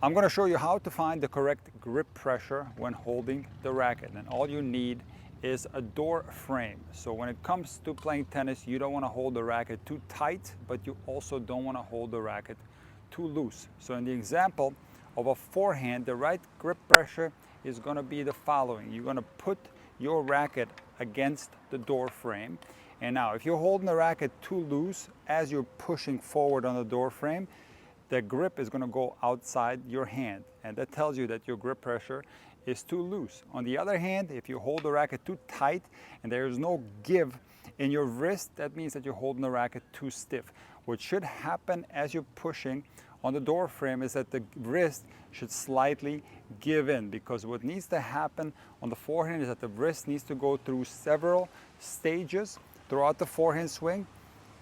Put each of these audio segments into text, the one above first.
I'm going to show you how to find the correct grip pressure when holding the racket, and all you need is a door frame. So when it comes to playing tennis, you don't want to hold the racket too tight, but you also don't want to hold the racket too loose. So in the example of a forehand, the right grip pressure is going to be the following. You're going to put your racket against the door frame, and now if you're holding the racket too loose as you're pushing forward on the door frame, the grip is going to go outside your hand, and that tells you that your grip pressure is too loose. On the other hand, if you hold the racket too tight and there is no give in your wrist, that means that you're holding the racket too stiff. What should happen as you're pushing on the door frame is that the wrist should slightly give in, because what needs to happen on the forehand is that the wrist needs to go through several stages throughout the forehand swing,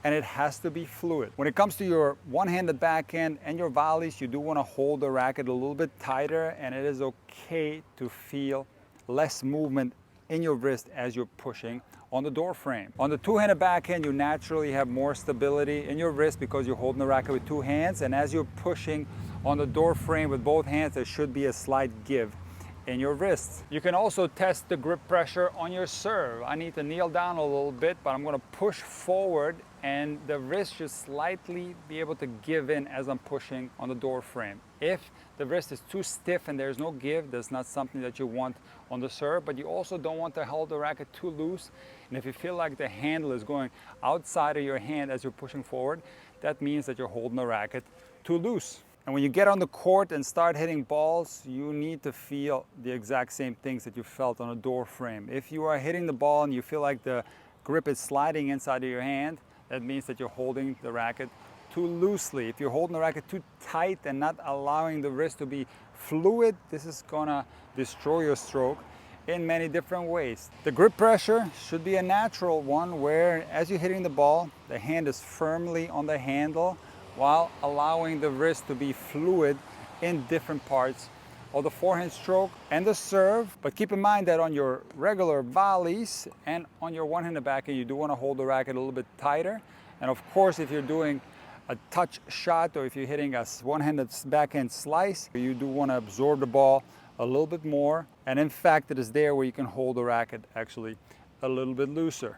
and it has to be fluid. When it comes to your one-handed backhand and your volleys, you do want to hold the racket a little bit tighter, and it is okay to feel less movement in your wrist as you're pushing on the door frame. On the two-handed backhand, you naturally have more stability in your wrist because you're holding the racket with two hands, and as you're pushing on the door frame with both hands, there should be a slight give in your wrists. You can also test the grip pressure on your serve. I need to kneel down a little bit, but I'm going to push forward, and the wrist should slightly be able to give in as I'm pushing on the door frame. If the wrist is too stiff and there's no give, that's not something that you want on the serve, but you also don't want to hold the racket too loose. And if you feel like the handle is going outside of your hand as you're pushing forward, that means that you're holding the racket too loose. And when you get on the court and start hitting balls, you need to feel the exact same things that you felt on a door frame. If you are hitting the ball and you feel like the grip is sliding inside of your hand, that means that you're holding the racket too loosely. If you're holding the racket too tight and not allowing the wrist to be fluid, this is gonna destroy your stroke in many different ways. The grip pressure should be a natural one, where as you're hitting the ball, the hand is firmly on the handle while allowing the wrist to be fluid in different parts of the forehand stroke and the serve. But keep in mind that on your regular volleys and on your one-handed backhand, you do want to hold the racket a little bit tighter. And of course, if you're doing a touch shot or if you're hitting a one-handed backhand slice, you do want to absorb the ball a little bit more. And in fact, it is there where you can hold the racket actually a little bit looser.